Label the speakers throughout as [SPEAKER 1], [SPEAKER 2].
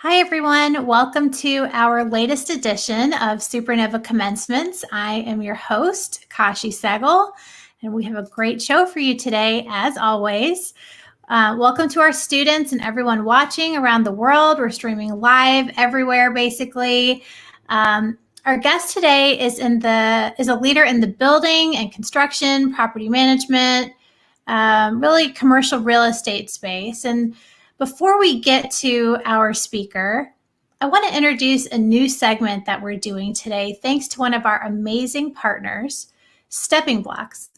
[SPEAKER 1] Hi, everyone. Welcome to our latest edition of SuperNova Commencements. I am your host, Kashi Sehgal, and we have a great show for you today, as always. Welcome to our students and everyone watching around the world. We're streaming live everywhere, basically. Our guest today is a leader in the building and construction, property management, really commercial real estate space. And before we get to our speaker, I want to introduce a new segment that we're doing today, thanks to one of our amazing partners, Steppingblocks.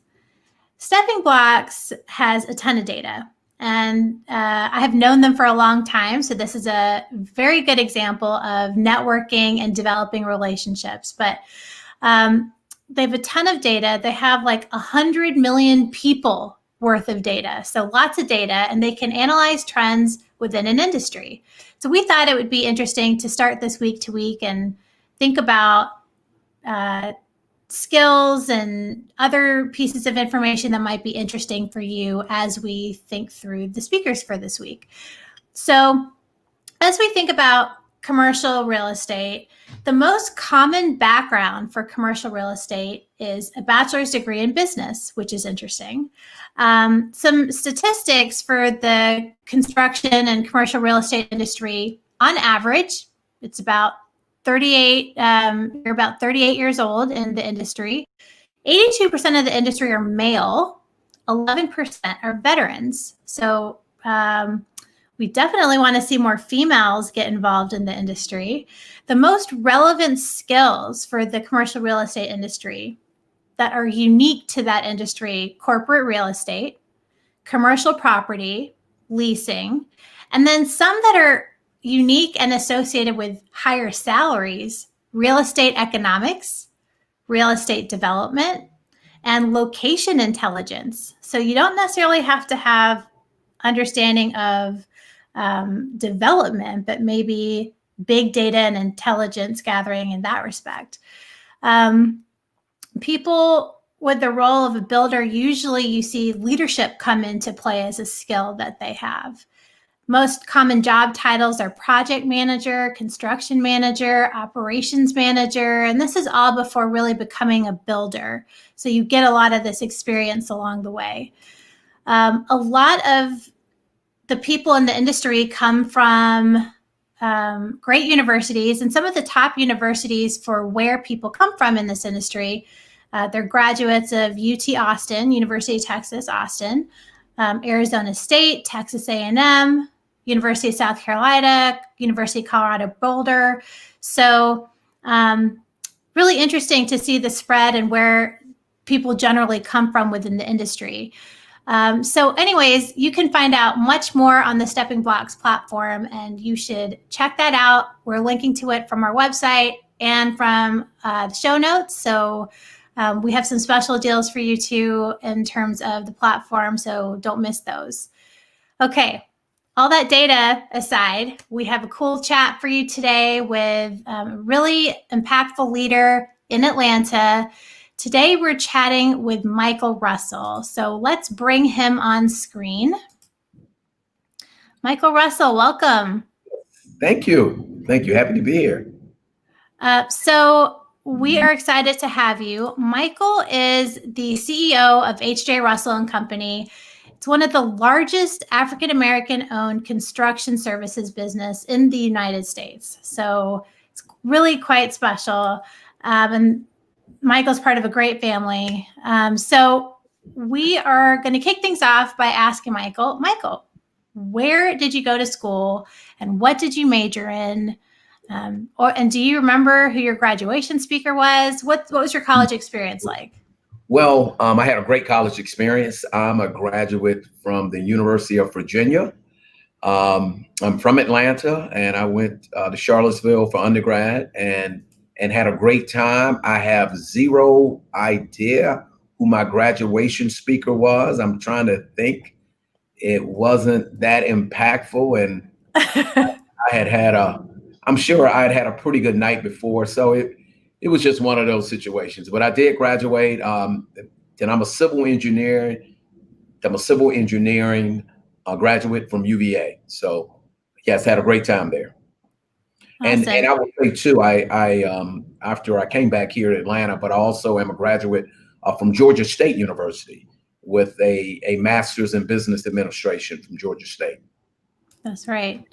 [SPEAKER 1] Steppingblocks has a ton of data, and I have known them for a long time, so this is a very good example of networking and developing relationships. But they have a ton of data. They have like 100 million people worth of data. So lots of data, and they can analyze trends within an industry. So we thought it would be interesting to start this week to week and think about skills and other pieces of information that might be interesting for you as we think through the speakers for this week. So as we think about commercial real estate, the most common background for commercial real estate is a bachelor's degree in business, which is interesting. Some statistics for the construction and commercial real estate industry, on average, it's about 38, you're about 38 years old in the industry. 82% of the industry are male, 11% are veterans. So we definitely want to see more females get involved in the industry. The most relevant skills for the commercial real estate industry that are unique to that industry: corporate real estate, commercial property, leasing, and then some that are unique and associated with higher salaries: real estate economics, real estate development, and location intelligence. So you don't necessarily have to have understanding of development, but maybe big data and intelligence gathering in that respect. People with the role of a builder, usually you see leadership come into play as a skill that they have. Most common job titles are project manager, construction manager, operations manager, and this is all before really becoming a builder. So you get a lot of this experience along the way. A lot of the people in the industry come from great universities, and some of the top universities for where people come from in this industry, they're graduates of UT Austin, University of Texas, Austin, Arizona State, Texas A&M, University of South Carolina, University of Colorado Boulder. So really interesting to see the spread and where people generally come from within the industry. So anyways, you can find out much more on the Steppingblocks platform, and you should check that out. We're linking to it from our website and from the show notes. So we have some special deals for you too in terms of the platform, so don't miss those. Okay, all that data aside, we have a cool chat for you today with a really impactful leader in Atlanta. Today, we're chatting with Michael Russell. So let's bring him on screen. Michael Russell, welcome.
[SPEAKER 2] Thank you. Thank you. Happy to be here.
[SPEAKER 1] So we are excited to have you. Michael is the CEO of H.J. Russell and Company. It's one of the largest African-American owned construction services business in the United States. So it's really quite special. And Michael's part of a great family. So we are going to kick things off by asking Michael, where did you go to school and what did you major in? And do you remember who your graduation speaker was? What was your college experience like?
[SPEAKER 2] Well, I had a great college experience. I'm a graduate from the University of Virginia. I'm from Atlanta, and I went to Charlottesville for undergrad and had a great time. I have zero idea who my graduation speaker was. I'm trying to think. It wasn't that impactful, and I'm sure I'd had a pretty good night before. So it was just one of those situations. But I did graduate. Then I'm a civil engineer. I'm a civil engineering graduate from UVA. So yes, had a great time there. And
[SPEAKER 1] Awesome.
[SPEAKER 2] I will say too, I after I came back here to Atlanta, but I also am a graduate from Georgia State University with a master's in business administration from Georgia State.
[SPEAKER 1] That's right.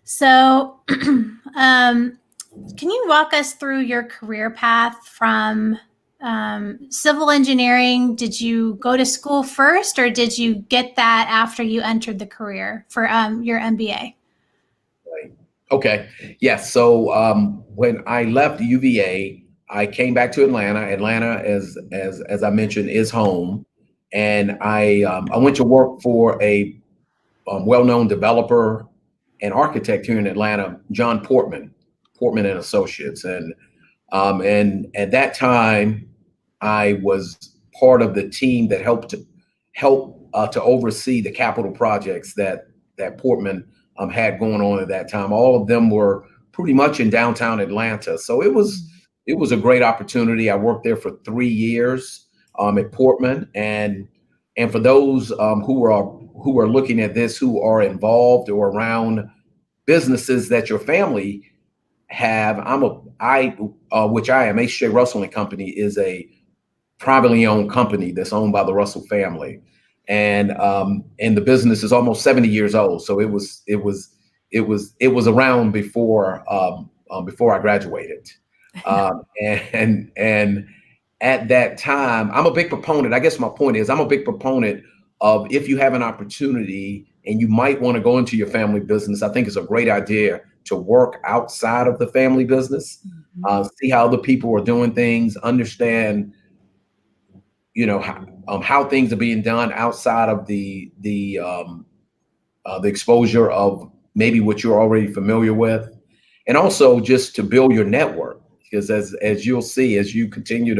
[SPEAKER 1] So, can you walk us through your career path from civil engineering? Did you go to school first, or did you get that after you entered the career for your MBA?
[SPEAKER 2] Right. Okay. Yes. So when I left UVA, I came back to Atlanta. Atlanta, as I mentioned, is home, and I went to work for a well-known developer and architect here in Atlanta, John Portman and Associates, and at that time, I was part of the team that helped to oversee the capital projects that Portman had going on at that time. All of them were pretty much in downtown Atlanta, so it was a great opportunity. I worked there for 3 years at Portman, and for those who are looking at this, who are involved or around businesses that your family have, which I am. H.J. Russell and Company is a privately owned company that's owned by the Russell family, and the business is almost 70 years old. So it was around before I graduated, and at that time, I'm a big proponent. I guess my point is, I'm a big proponent of, if you have an opportunity and you might want to go into your family business, I think it's a great idea to work outside of the family business, see how other people are doing things, understand, how things are being done outside of the exposure of maybe what you're already familiar with, and also just to build your network, because as you'll see, as you continue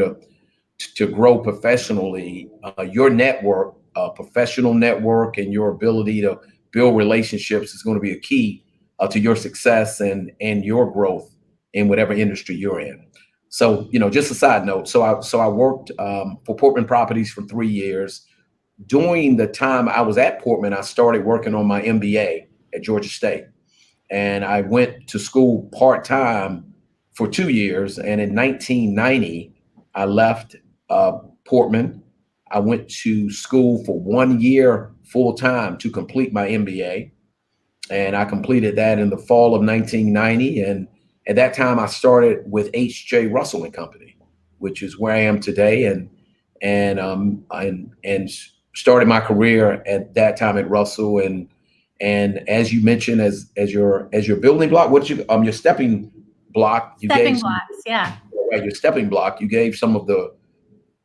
[SPEAKER 2] to grow professionally, your network, professional network, and your ability to build relationships is going to be a key to your success and your growth in whatever industry you're in. So, just a side note. So I worked for Portman Properties for 3 years. During the time I was at Portman, I started working on my MBA at Georgia State, and I went to school part-time for 2 years. And in 1990, I left Portman. I went to school for 1 year full-time to complete my MBA. And I completed that in the fall of 1990. And at that time, I started with H.J. Russell and Company, which is where I am today, and started my career at that time at Russell. And as you mentioned, as your building block, your stepping block,
[SPEAKER 1] Stepping blocks, yeah.
[SPEAKER 2] Right, your stepping block, you gave some of the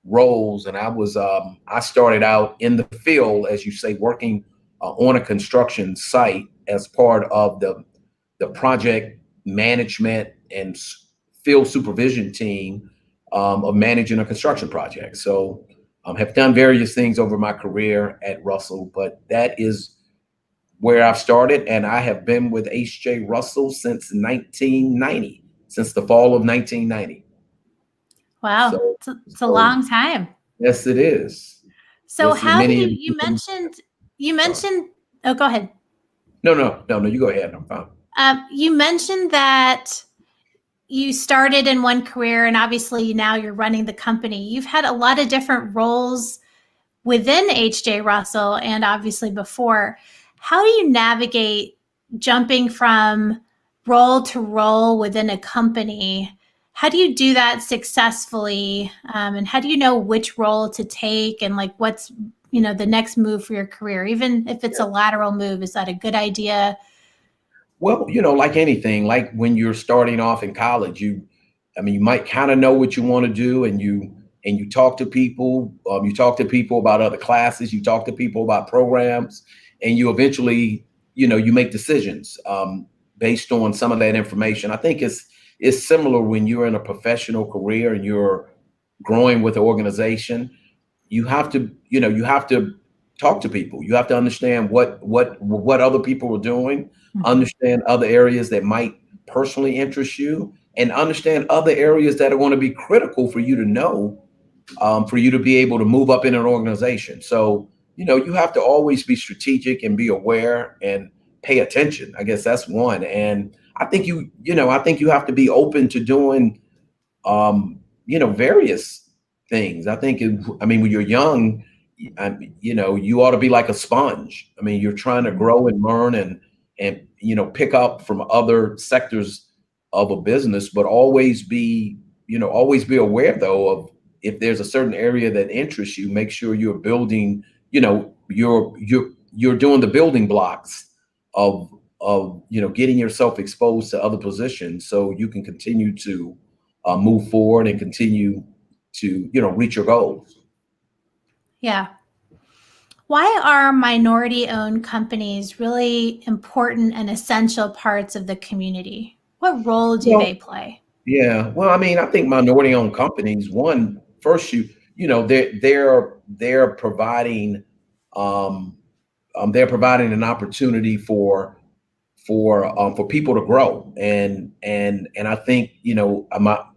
[SPEAKER 2] roles, and I started out in the field, as you say, working on a construction site as part of the project management and field supervision team of managing a construction project. So have done various things over my career at Russell, but that is where I've started, and I have been with H.J. Russell since 1990, since the fall of 1990.
[SPEAKER 1] Wow,
[SPEAKER 2] So,
[SPEAKER 1] it's a long time.
[SPEAKER 2] Yes, it is.
[SPEAKER 1] So
[SPEAKER 2] Yes,
[SPEAKER 1] how do
[SPEAKER 2] many
[SPEAKER 1] you mentioned, oh, go ahead.
[SPEAKER 2] No, you go ahead. I'm fine.
[SPEAKER 1] You mentioned that you started in one career, and obviously now you're running the company. You've had a lot of different roles within H.J. Russell and obviously before. How do you navigate jumping from role to role within a company? How do you do that successfully? And how do you know which role to take, and like what's, the next move for your career? Even if it's a lateral move, is that a good idea?
[SPEAKER 2] Well, like anything, like when you're starting off in college, you might kind of know what you want to do, and you talk to people. You talk to people about other classes. You talk to people about programs, and you eventually, you make decisions based on some of that information. I think it's similar when you're in a professional career and you're growing with an organization. You have to talk to people. You have to understand what other people are doing, understand other areas that might personally interest you, and understand other areas that are going to be critical for you to know, for you to be able to move up in an organization. So, you have to always be strategic and be aware and pay attention. I guess that's one. And I think I think you have to be open to doing, various things. I think, when you're young, you ought to be like a sponge. I mean, you're trying to grow and learn and pick up from other sectors of a business, but always be aware though of if there's a certain area that interests you, make sure you're building, you're doing the building blocks of getting yourself exposed to other positions so you can continue to move forward and continue to reach your goals.
[SPEAKER 1] Yeah. Why are minority-owned companies really important and essential parts of the community? What role do they play?
[SPEAKER 2] Yeah, well, I think minority-owned companies, they're providing an opportunity for people to grow, and I think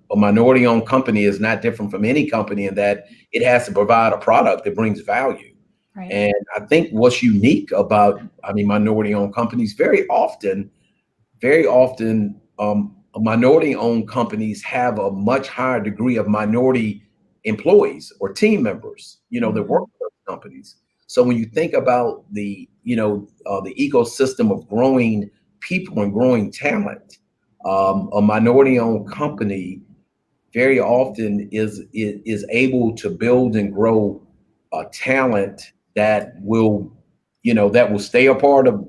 [SPEAKER 2] a minority-owned company is not different from any company in that it has to provide a product that brings value.
[SPEAKER 1] Right.
[SPEAKER 2] And I think what's unique about minority-owned companies, very often, minority-owned companies have a much higher degree of minority employees or team members, that work for those companies. So when you think about the ecosystem of growing people and growing talent, a minority-owned company very often is able to build and grow talent that will stay a part of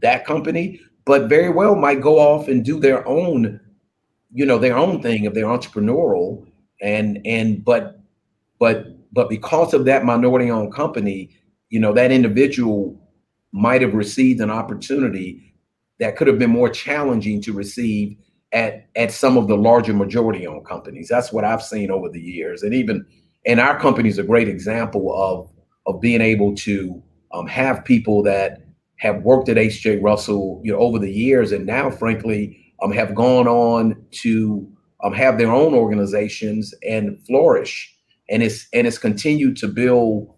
[SPEAKER 2] that company, but very well might go off and do their own thing if they're entrepreneurial, but because of that minority-owned company, that individual might have received an opportunity that could have been more challenging to receive at some of the larger majority-owned companies. That's what I've seen over the years, and our company is a great example of being able to have people that have worked at H.J. Russell, over the years, and now, frankly, have gone on to have their own organizations and flourish, and it's continued to build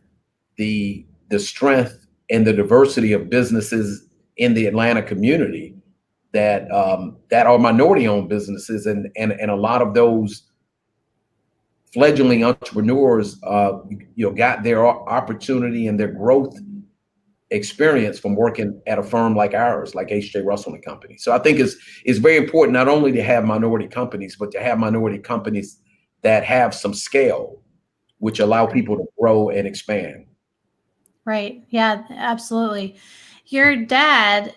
[SPEAKER 2] the strength and the diversity of businesses in the Atlanta community that are minority-owned businesses, and a lot of those fledgling entrepreneurs, got their opportunity and their growth experience from working at a firm like ours, like H.J. Russell and Company. So I think it's very important not only to have minority companies, but to have minority companies that have some scale, which allow people to grow and expand.
[SPEAKER 1] Right. Yeah, absolutely. Your dad,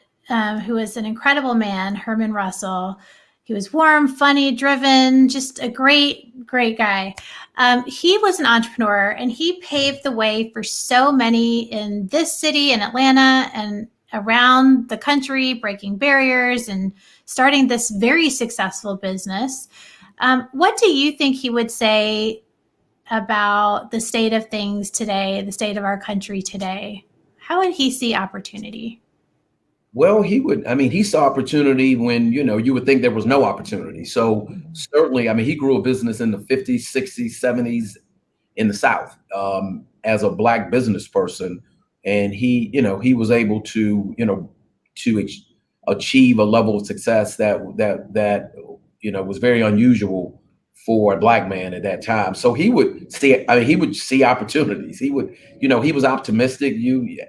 [SPEAKER 1] who was an incredible man, Herman Russell, he was warm, funny, driven, just a great, great guy. He was an entrepreneur, and he paved the way for so many in this city, in Atlanta, and around the country, breaking barriers and starting this very successful business. What do you think he would say about the state of things today, the state of our country today? How would he see opportunity?
[SPEAKER 2] Well, he saw opportunity when, you would think there was no opportunity. So certainly, he grew a business in the 50s, 60s, 70s in the South, as a Black business person. And he was able to achieve a level of success that was very unusual for a Black man at that time. So he would see opportunities. He was optimistic.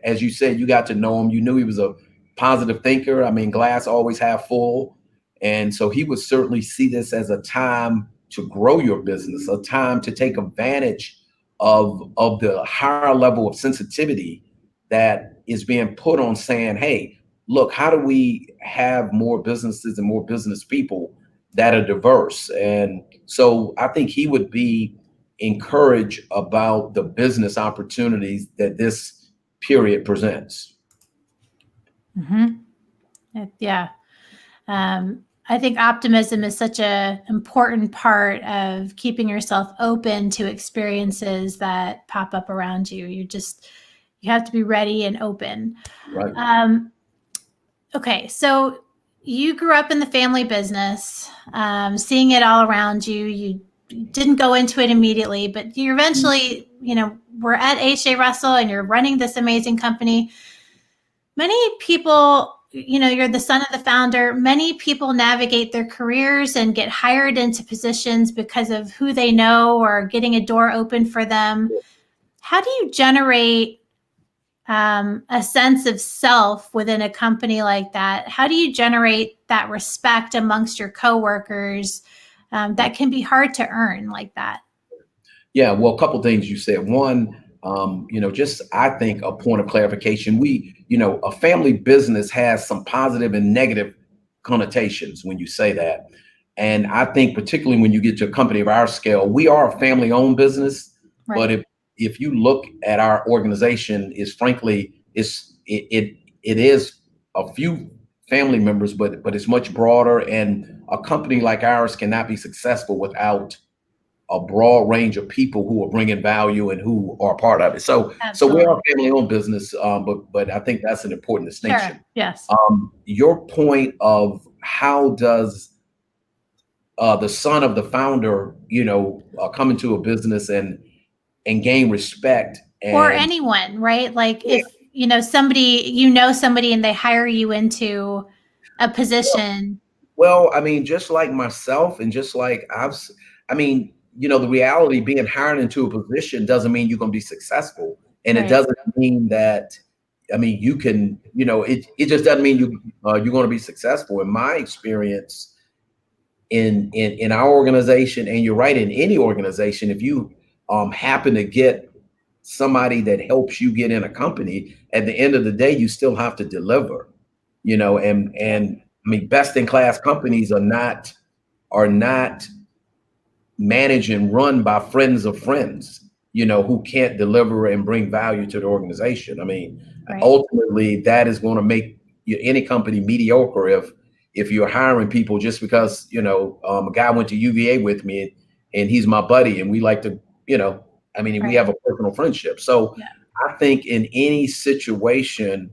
[SPEAKER 2] As you said, you got to know him. You knew he was a positive thinker. Glass always half full. And so he would certainly see this as a time to grow your business, a time to take advantage of the higher level of sensitivity that is being put on saying, hey, look, how do we have more businesses and more business people that are diverse? And so I think he would be encouraged about the business opportunities that this period presents.
[SPEAKER 1] Mm-hmm. Yeah. I think optimism is such an important part of keeping yourself open to experiences that pop up around you. You have to be ready and open.
[SPEAKER 2] Right.
[SPEAKER 1] Okay. So you grew up in the family business, seeing it all around you. You didn't go into it immediately, but you eventually, were at H.J. Russell and you're running this amazing company. Many people you're the son of the founder. Many people navigate their careers and get hired into positions because of who they know or getting a door open for them. How do you generate a sense of self within a company like that? How do you generate that respect amongst your coworkers that can be hard to earn like that?
[SPEAKER 2] Yeah, well, a couple things you said. One, just I think a point of clarification. A family business has some positive and negative connotations when you say that. And I think particularly when you get to a company of our scale, we are a family-owned business.
[SPEAKER 1] Right.
[SPEAKER 2] But if you look at our organization, it is a few family members, but it's much broader. And a company like ours cannot be successful without a broad range of people who are bringing value and who are part of it. So we are a family-owned business, but I think that's an important distinction.
[SPEAKER 1] Sure. Yes.
[SPEAKER 2] Your point of how does the son of the founder, come into a business and gain respect,
[SPEAKER 1] or anyone, right? Like if somebody and they hire you into a position.
[SPEAKER 2] Well, I mean, just like myself, and just like the reality, being hired into a position doesn't mean you're going to be successful. And
[SPEAKER 1] Right.
[SPEAKER 2] It doesn't mean that, you can, it just doesn't mean you're going to be successful. In my experience in our organization, and you're right, in any organization, if you happen to get somebody that helps you get in a company, at the end of the day, you still have to deliver, and best in class companies are not managed and run by friends of friends, who can't deliver and bring value to the organization.
[SPEAKER 1] Right.
[SPEAKER 2] Ultimately, that is going to make any company mediocre if you're hiring people just because, a guy went to UVA with me and he's my buddy and we like to,
[SPEAKER 1] Right.
[SPEAKER 2] we have a personal friendship. So
[SPEAKER 1] Yeah.
[SPEAKER 2] I think in any situation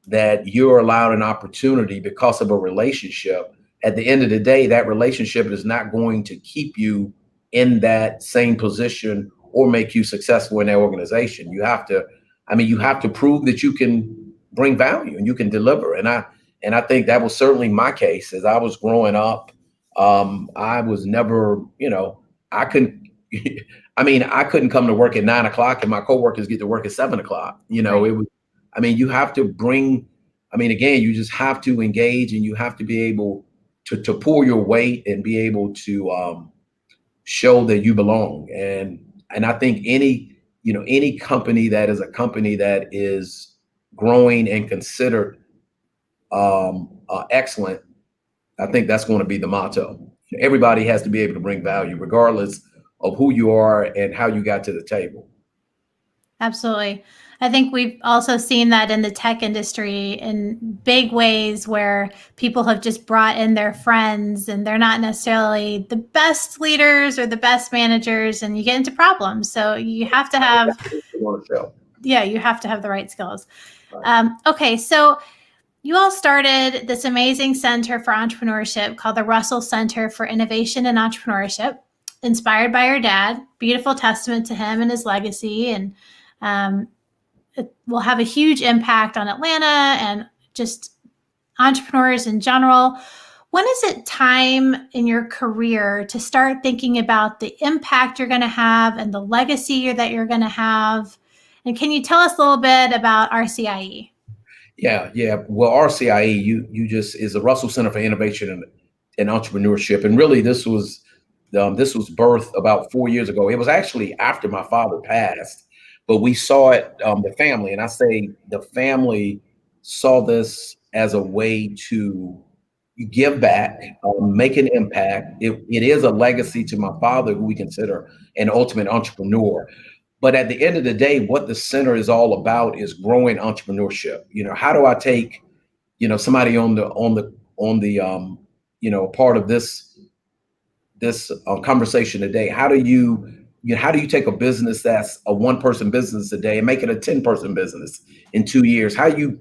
[SPEAKER 2] that you're allowed an opportunity because of a relationship, at the end of the day, that relationship is not going to keep you in that same position or make you successful in that organization. You have to prove that you can bring value and you can deliver. And I think that was certainly my case as I was growing up. I was never, I couldn't, I couldn't come to work at 9 o'clock and my coworkers get to work at 7 o'clock.
[SPEAKER 1] Right.
[SPEAKER 2] It was, you have to bring, again, you just have to engage and you have to be able to pull your weight and be able to show that you belong. And I think any company that is a company that is growing and considered excellent, I think that's going to be the motto. Everybody has to be able to bring value, regardless of who you are and how you got to the table.
[SPEAKER 1] Absolutely. I think we've also seen that in the tech industry in big ways where people have just brought in their friends and they're not necessarily the best leaders or the best managers, and you get into problems. So you have to have, you have to have the right skills.
[SPEAKER 2] Right.
[SPEAKER 1] Okay. So you all started this amazing center for entrepreneurship called the Russell Center for Innovation and Entrepreneurship, inspired by your dad. Beautiful testament to him and his legacy. And it will have a huge impact on Atlanta and just entrepreneurs in general. When is it time in your career to start thinking about the impact you're going to have and the legacy that you're going to have? And can you tell us a little bit about RCIE?
[SPEAKER 2] Yeah. Well, RCIE, is the Russell Center for Innovation and Entrepreneurship, and really this was birthed about 4 years ago. It was actually after my father passed, but we saw it. The family, and I say the family, saw this as a way to give back, make an impact. It is a legacy to my father, who we consider an ultimate entrepreneur. But at the end of the day, what the center is all about is growing entrepreneurship. How do I take, somebody on the part of this conversation today? How do you take a business that's a 1-person business today and make it a 10-person business in 2 years? How do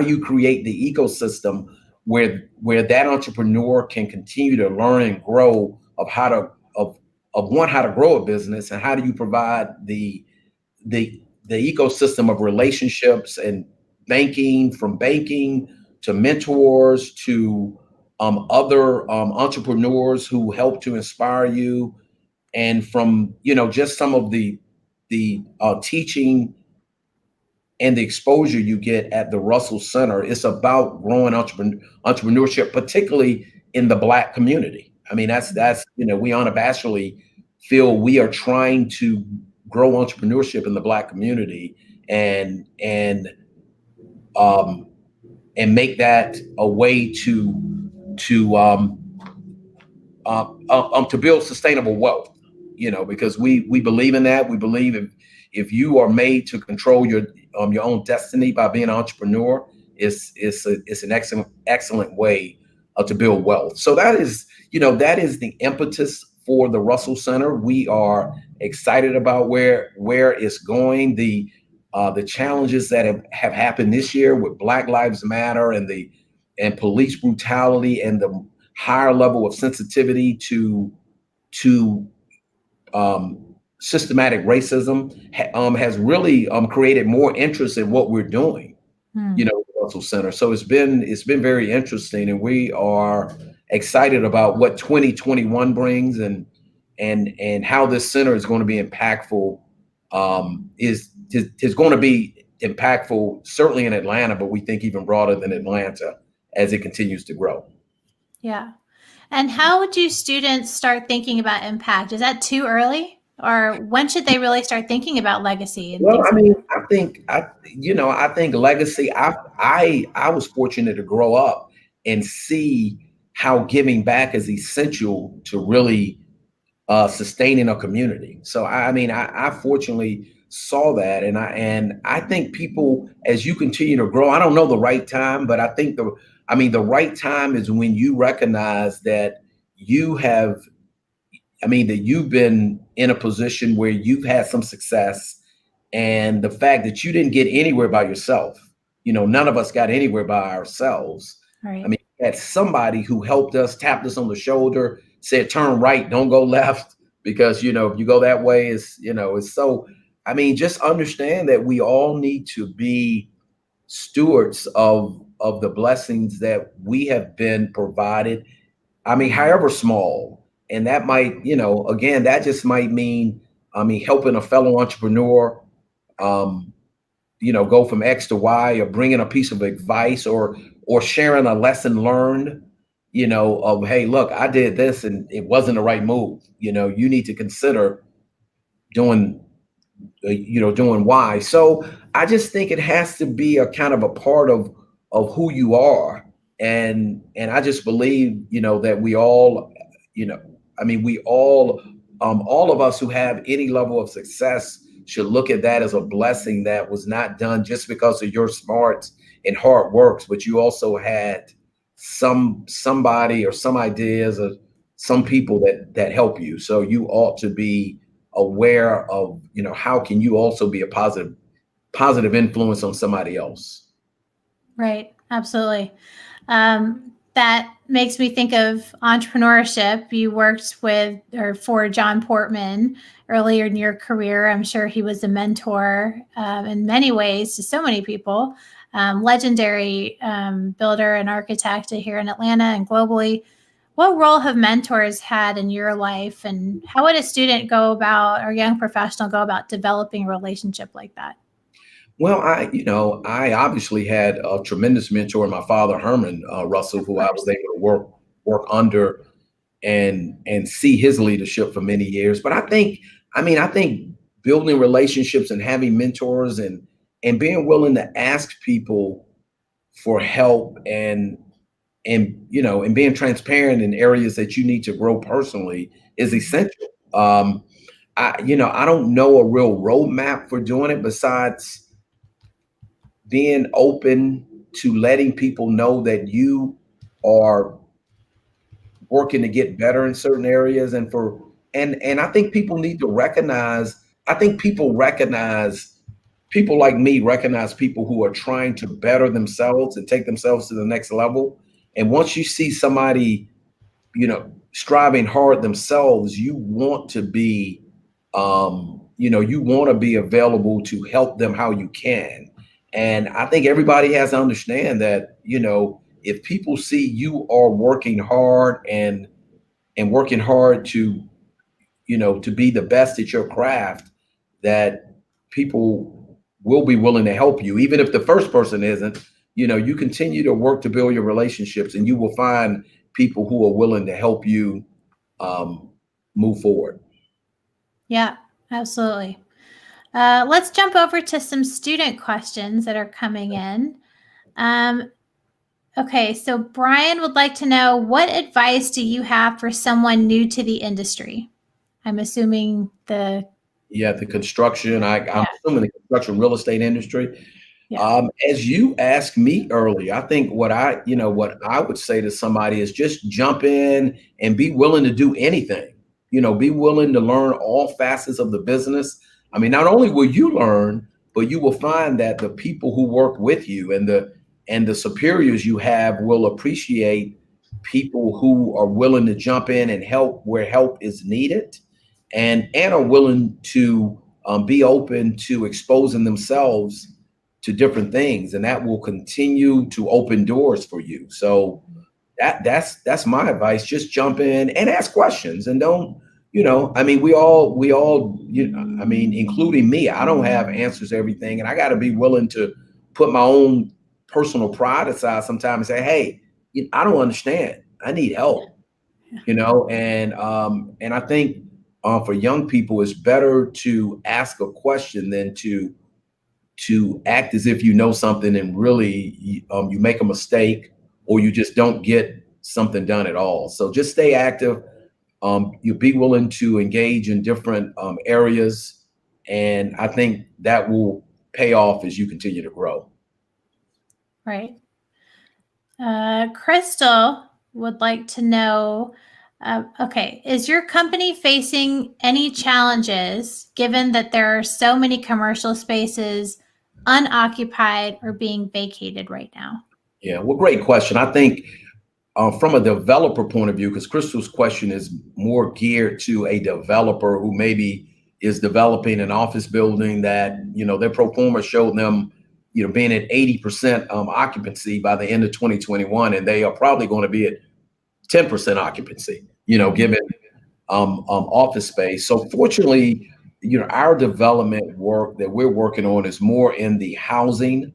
[SPEAKER 2] you create the ecosystem where that entrepreneur can continue to learn and grow of how to grow a business, and how do you provide the ecosystem of relationships and banking mentors, to other entrepreneurs who help to inspire you, and from just some of the teaching and the exposure you get at the Russell Center. It's about growing entrepreneurship, particularly in the Black community. I mean, that's we unabashedly feel we are trying to grow entrepreneurship in the Black community, and make that a way to build sustainable wealth. Because we believe in that. We believe if you are made to control your own destiny by being an entrepreneur, it's an excellent way to build wealth. So that is the impetus for the Russell Center. We are excited about where it's going. The challenges that have happened this year with Black Lives Matter and police brutality and the higher level of sensitivity to systematic racism has really created more interest in what we're doing, the Russell Center. So it's been very interesting, and we are excited about what 2021 brings, and how this center is going to be impactful. Is going to be impactful certainly in Atlanta, but we think even broader than Atlanta as it continues to grow.
[SPEAKER 1] Yeah. And how do students start thinking about impact? Is that too early? Or when should they really start thinking about legacy?
[SPEAKER 2] Well, I mean, I think legacy. I was fortunate to grow up and see how giving back is essential to really sustaining a community. So I fortunately saw that, and I think people, as you continue to grow, I don't know the right time, but I think the right time is when you recognize that that you've been in a position where you've had some success, and the fact that you didn't get anywhere by yourself. None of us got anywhere by ourselves.
[SPEAKER 1] Right.
[SPEAKER 2] I mean, we had somebody who helped us, tapped us on the shoulder, said, turn right, don't go left, because, if you go that way, it's so, just understand that we all need to be stewards of the blessings that we have been provided. However small. And that might, again, that just might mean, helping a fellow entrepreneur, go from X to Y, or bringing a piece of advice, or sharing a lesson learned, of, hey, look, I did this and it wasn't the right move. You need to consider doing Y. So I just think it has to be a kind of a part of who you are. And I just believe, that we all, all of us who have any level of success should look at that as a blessing that was not done just because of your smarts and hard works, but you also had somebody or some ideas or some people that help you. So you ought to be aware of, how can you also be a positive influence on somebody else.
[SPEAKER 1] Right. Absolutely. That makes me think of entrepreneurship. You worked with or for John Portman earlier in your career. I'm sure he was a mentor in many ways to so many people. Legendary builder and architect here in Atlanta and globally. What role have mentors had in your life, and how would a student go about, or young professional go about developing a relationship like that?
[SPEAKER 2] Well, I obviously had a tremendous mentor in my father, Herman Russell, who I was able to work under and see his leadership for many years. But I think building relationships and having mentors and being willing to ask people for help and being transparent in areas that you need to grow personally is essential. I don't know a real roadmap for doing it besides being open to letting people know that you are working to get better in certain areas, and I think people need to recognize. I think people like me recognize people who are trying to better themselves and take themselves to the next level. And once you see somebody, striving hard themselves, you want to be, available to help them how you can. And I think everybody has to understand that, if people see you are working hard and working hard to, to be the best at your craft, that people will be willing to help you. Even if the first person isn't, you continue to work to build your relationships, and you will find people who are willing to help you move forward.
[SPEAKER 1] Yeah, absolutely. Let's jump over to some student questions that are coming in. Okay, so Brian would like to know, what advice do you have for someone new to the industry? I'm assuming the
[SPEAKER 2] construction. I'm assuming the construction real estate industry.
[SPEAKER 1] Yeah.
[SPEAKER 2] As you asked me earlier, I think what I would say to somebody is just jump in and be willing to do anything. Be willing to learn all facets of the business. I mean, not only will you learn, but you will find that the people who work with you and the superiors you have will appreciate people who are willing to jump in and help where help is needed, and are willing to be open to exposing themselves to different things, and that will continue to open doors for you. So that's my advice. Just jump in and ask questions, and don't, I mean, we all, I mean, including me, I don't have answers to everything, and I got to be willing to put my own personal pride aside sometimes and say, hey, I don't understand. I need help, and I think for young people, it's better to ask a question than to act as if you know something and really you make a mistake, or you just don't get something done at all. So just stay active. You be willing to engage in different areas, and I think that will pay off as you continue to grow.
[SPEAKER 1] Right. Crystal would like to know, okay, is your company facing any challenges given that there are so many commercial spaces unoccupied or being vacated right now?
[SPEAKER 2] Yeah, well, great question. I think from a developer point of view, because Crystal's question is more geared to a developer who maybe is developing an office building that, their pro forma showed them, being at 80% occupancy by the end of 2021, and they are probably going to be at 10% occupancy, given office space. So fortunately, our development work that we're working on is more in the housing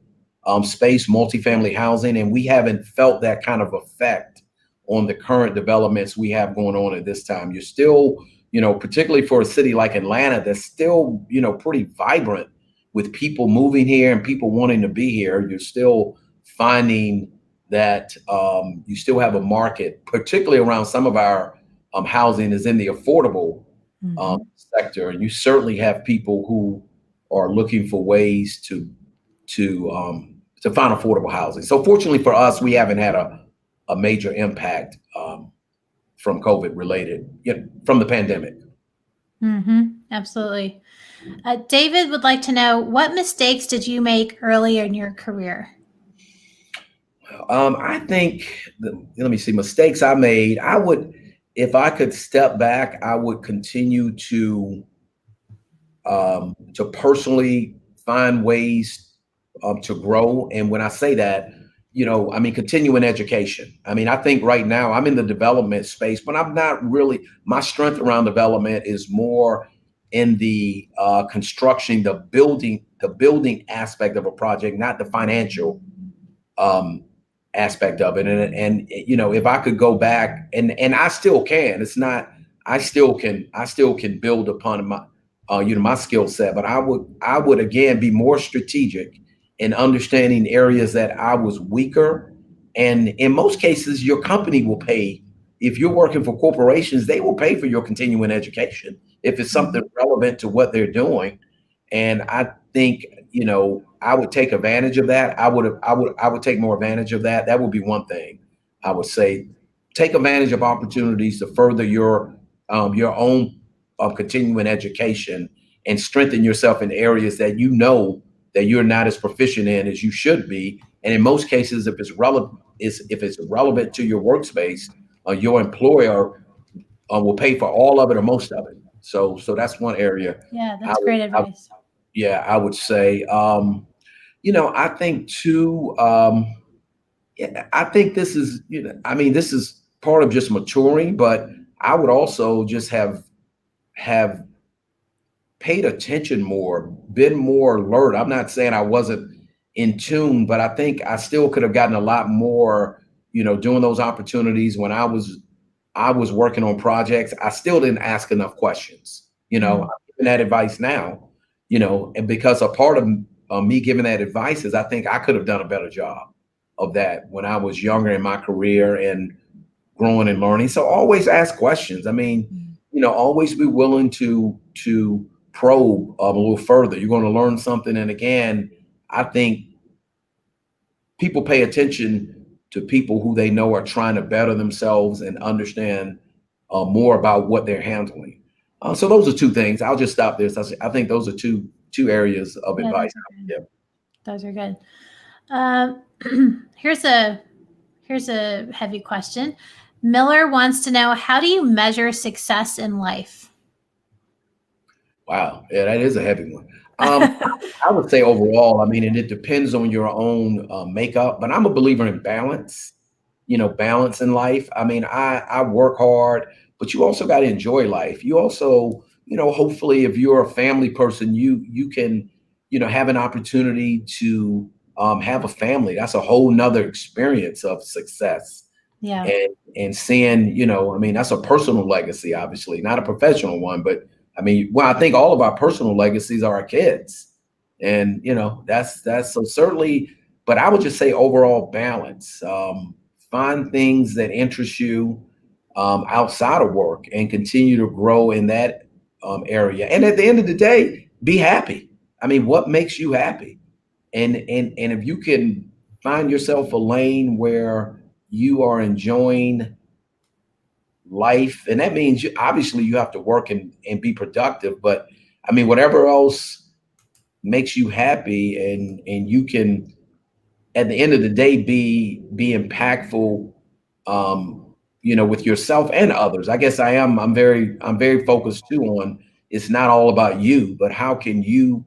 [SPEAKER 2] space, multifamily housing, and we haven't felt that kind of effect on the current developments we have going on at this time. You're still, particularly for a city like Atlanta, that's still, pretty vibrant with people moving here and people wanting to be here. You're still finding that you still have a market, particularly around some of our housing is in the affordable sector. And you certainly have people who are looking for ways to find affordable housing. So fortunately for us, we haven't had a major impact from COVID related, from the pandemic.
[SPEAKER 1] Absolutely. David would like to know, what mistakes did you make earlier in your career?
[SPEAKER 2] I think, let me see, mistakes I made. If I could step back, I would continue to personally find ways to grow. And when I say that, I mean, continuing education. I mean, I think right now I'm in the development space, but I'm not really, my strength around development is more in the construction, the building aspect of a project, not the financial aspect of it. And if I could go back, and I still can, I still can build upon my, my skill set, but I would again be more strategic in understanding areas that I was weaker. And in most cases, your company will pay. If you're working for corporations, they will pay for your continuing education if it's something relevant to what they're doing. And I think, I would take advantage of that. I would take more advantage of that. That would be one thing I would say. Take advantage of opportunities to further your own continuing education and strengthen yourself in areas that that you're not as proficient in as you should be. And in most cases, if it's relevant to your workspace, your employer will pay for all of it or most of it. So that's one area.
[SPEAKER 1] Yeah, that's great advice.
[SPEAKER 2] I would say. I think too, yeah, I think this is, this is part of just maturing, but I would also just have paid attention more, been more alert. I'm not saying I wasn't in tune, but I think I still could have gotten a lot more, doing those opportunities when I was working on projects. I still didn't ask enough questions. I'm giving that advice now, and because a part of me giving that advice is I think I could have done a better job of that when I was younger in my career and growing and learning. So always ask questions. I mean, always be willing to probe a little further. You're going to learn something. And again, I think people pay attention to people who they know are trying to better themselves and understand more about what they're handling. So those are two things. I'll just stop there. So I think those are two areas of advice.
[SPEAKER 1] Those are good. Here's a heavy question. Miller wants to know, how do you measure success in life?
[SPEAKER 2] Wow. Yeah, that is a heavy one. I would say overall, and it depends on your own makeup, but I'm a believer in balance, balance in life. I work hard, but you also got to enjoy life. You also, hopefully if you're a family person, you can, have an opportunity to have a family. That's a whole nother experience of success.
[SPEAKER 1] Yeah.
[SPEAKER 2] And seeing, that's a personal legacy, obviously, not a professional one, but I think all of our personal legacies are our kids. And, that's so certainly, but I would just say overall balance. Find things that interest you outside of work and continue to grow in that area. And at the end of the day, be happy. What makes you happy? And if you can find yourself a lane where you are enjoying life, and that means obviously you have to work and be productive, but whatever else makes you happy, and you can at the end of the day be impactful, with yourself and others. I guess I'm very focused too on, it's not all about you, but how can you,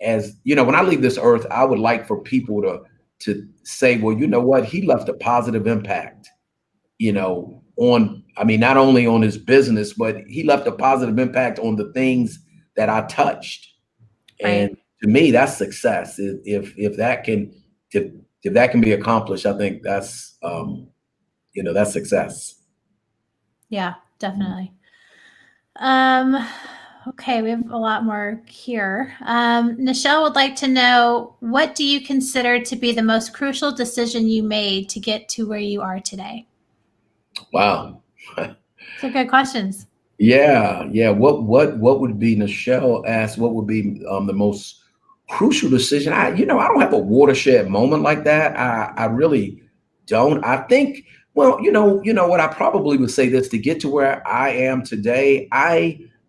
[SPEAKER 2] as when I leave this earth, I would like for people to say, well, you know what, he left a positive impact, on, not only on his business, but he left a positive impact on the things that I touched.
[SPEAKER 1] Right.
[SPEAKER 2] And to me, that's success. If that can be accomplished, I think that's, that's success.
[SPEAKER 1] Yeah, definitely. Okay, we have a lot more here. Nichelle would like to know, what do you consider to be the most crucial decision you made to get to where you are today?
[SPEAKER 2] Wow.
[SPEAKER 1] So good questions.
[SPEAKER 2] Yeah. What would be, Nichelle asked, what would be the most crucial decision? I don't have a watershed moment like that. I really don't. I think, well, what I probably would say this, to get to where I am today,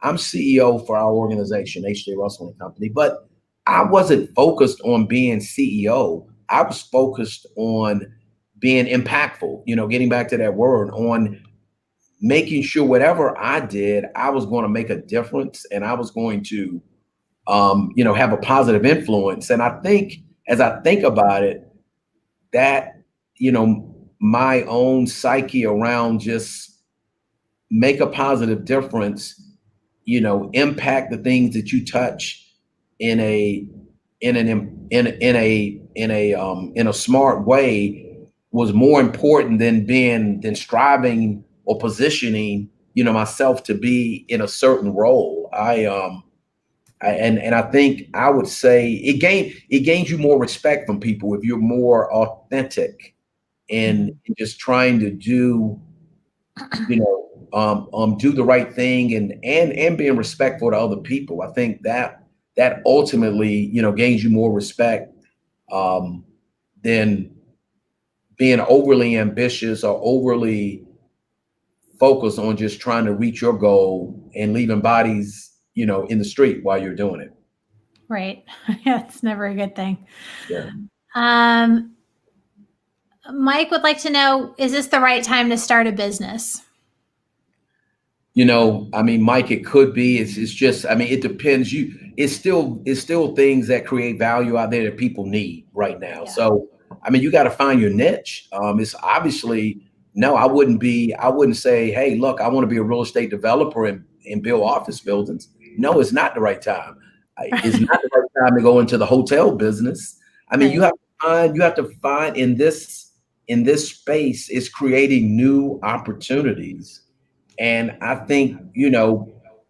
[SPEAKER 2] I'm CEO for our organization, H.J. Russell & Company, but I wasn't focused on being CEO. I was focused on being impactful, getting back to that word, on making sure whatever I did, I was going to make a difference, and I was going to, have a positive influence. And I think, as I think about it, that, my own psyche around just make a positive difference, impact the things that you touch in a smart way, was more important than striving or positioning, myself to be in a certain role. And I think I would say it gains you more respect from people if you're more authentic and just trying to do, do the right thing and being respectful to other people. I think that ultimately, gains you more respect than being overly ambitious or overly focused on just trying to reach your goal and leaving bodies, in the street while you're doing it.
[SPEAKER 1] Right. Yeah, it's never a good thing.
[SPEAKER 2] Yeah.
[SPEAKER 1] Mike would like to know, is this the right time to start a business?
[SPEAKER 2] Mike, it could be. It's just, it depends. it's still things that create value out there that people need right now.
[SPEAKER 1] Yeah.
[SPEAKER 2] So, I mean, you got to find your niche. It's obviously, no, I wouldn't say, hey, look, I want to be a real estate developer and build office buildings. No, it's not the right time. It's not the right time to go into the hotel business. I mean,
[SPEAKER 1] Right.
[SPEAKER 2] you have to find in this space, it's creating new opportunities. And I think,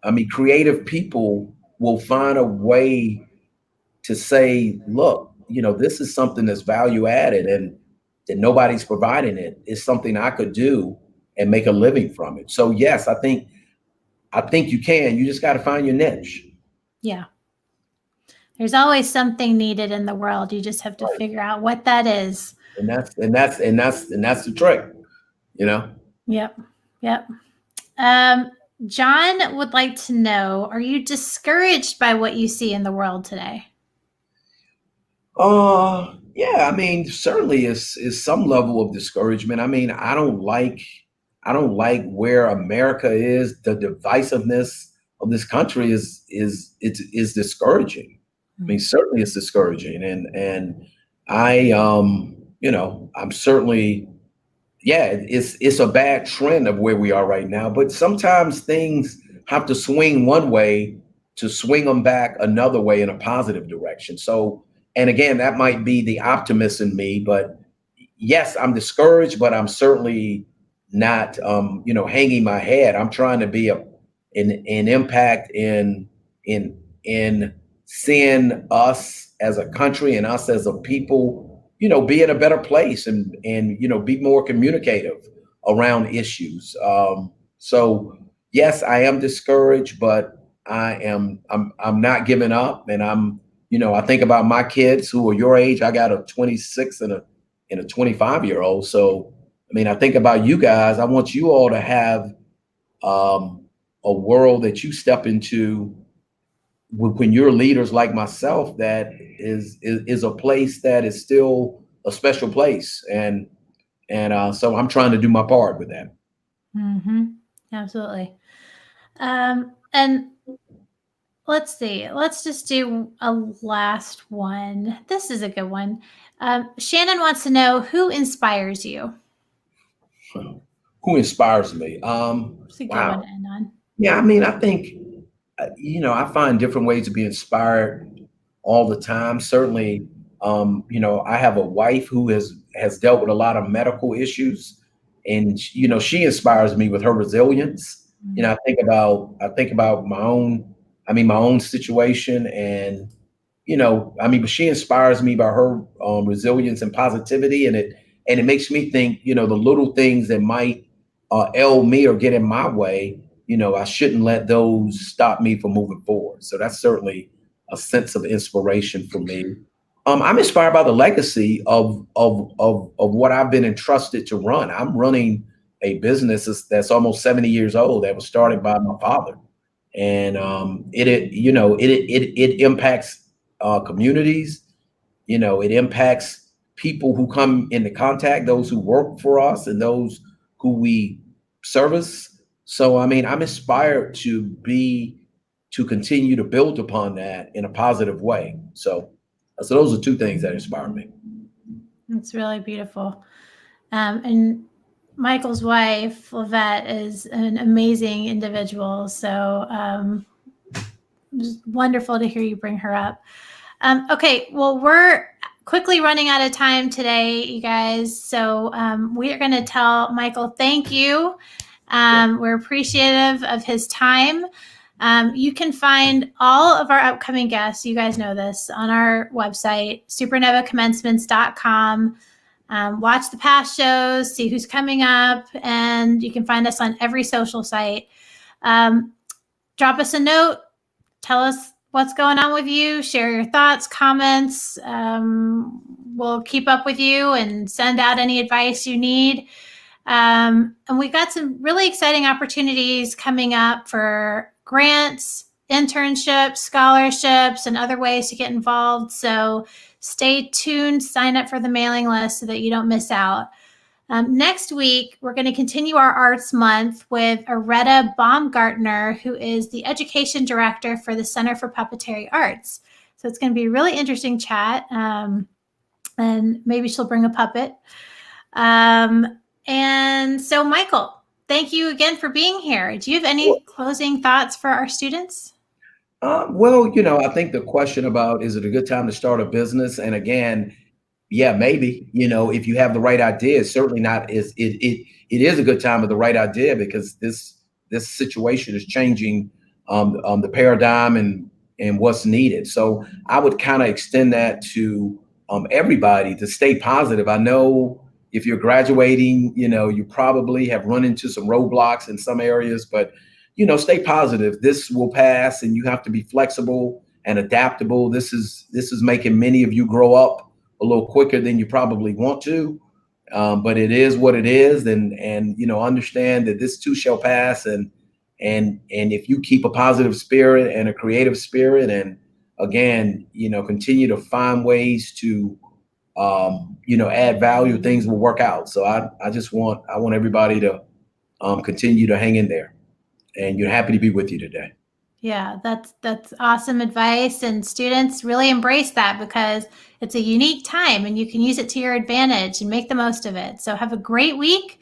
[SPEAKER 2] I mean, creative people will find a way to say, look, this is something that's value added and that nobody's providing it. It's something I could do and make a living from it. So yes, I think you can. You just got to find your niche.
[SPEAKER 1] Yeah. There's always something needed in the world. You just have to figure out what that is.
[SPEAKER 2] And that's the trick,
[SPEAKER 1] Yep. Yep. John would like to know, are you discouraged by what you see in the world today?
[SPEAKER 2] Yeah, I mean, certainly is some level of discouragement. I mean, I don't like where America is. The divisiveness of this country is discouraging. I mean, certainly it's discouraging. And I I'm certainly, yeah, it's a bad trend of where we are right now. But sometimes things have to swing one way to swing them back another way in a positive direction. So, and again, that might be the optimist in me, but yes, I'm discouraged, but I'm certainly not, hanging my head. I'm trying to be an impact in seeing us as a country and us as a people, be in a better place and be more communicative around issues. So yes, I am discouraged, but I'm not giving up, and I think about my kids who are your age. I got a 26 and a 25-year-old. So I mean, I think about you guys. I want you all to have a world that you step into when you're leaders like myself, that is a place that is still a special place. And so I'm trying to do my part with that.
[SPEAKER 1] Mm-hmm. Absolutely. And let's see. Let's just do a last one. This is a good one. Shannon wants to know, who inspires you?
[SPEAKER 2] Who inspires me?
[SPEAKER 1] It's a good one to end on.
[SPEAKER 2] Yeah, I mean, I think, I find different ways to be inspired all the time. Certainly, I have a wife who has dealt with a lot of medical issues, and she inspires me with her resilience. I think about my own situation, and but she inspires me by her resilience and positivity, and it makes me think, the little things that might ail me or get in my way, I shouldn't let those stop me from moving forward. So that's certainly a sense of inspiration for me. I'm inspired by the legacy of what I've been entrusted to run. I'm running a business that's almost 70 years old, that was started by my father, and it impacts communities. It impacts people who come into contact, those who work for us, and those who we service. So, I mean, I'm inspired to continue to build upon that in a positive way. So those are two things that inspire me.
[SPEAKER 1] It's really beautiful. And Michael's wife, Lavette, is an amazing individual. So it's wonderful to hear you bring her up. Okay, well, we're quickly running out of time today, you guys. So we are going to tell Michael thank you. We're appreciative of his time. You can find all of our upcoming guests, you guys know this, on our website, supernovacommemcements.com. Watch the past shows, see who's coming up, and you can find us on every social site. Drop us a note. Tell us what's going on with you. Share your thoughts, comments. We'll keep up with you and send out any advice you need. And we've got some really exciting opportunities coming up for grants, internships, scholarships, and other ways to get involved. So stay tuned, sign up for the mailing list so that you don't miss out. Next week, we're going to continue our Arts Month with Areta Baumgartner, who is the Education Director for the Center for Puppetary Arts. So it's going to be a really interesting chat, and maybe she'll bring a puppet. And so, Michael, thank you again for being here. Do you have any closing thoughts for our students?
[SPEAKER 2] Well, I think the question about, is it a good time to start a business? And again, yeah, maybe, if you have the right idea, it's certainly not, it is a good time with the right idea, because this situation is changing the paradigm and what's needed. So I would kind of extend that to everybody to stay positive. I know if you're graduating, you probably have run into some roadblocks in some areas, but stay positive. This will pass, and you have to be flexible and adaptable. This is making many of you grow up a little quicker than you probably want to, but it is what it is, and understand that this too shall pass. And if you keep a positive spirit and a creative spirit, and again, continue to find ways to add value, things will work out. So I want everybody to continue to hang in there, and you're happy to be with you today.
[SPEAKER 1] Yeah, that's awesome advice, and students really embrace that, because it's a unique time and you can use it to your advantage and make the most of it. So have a great week.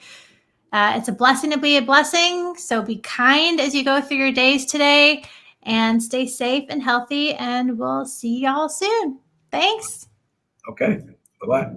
[SPEAKER 1] It's a blessing to be a blessing. So be kind as you go through your days today, and stay safe and healthy, and we'll see y'all soon. Thanks.
[SPEAKER 2] Okay. Bye-bye.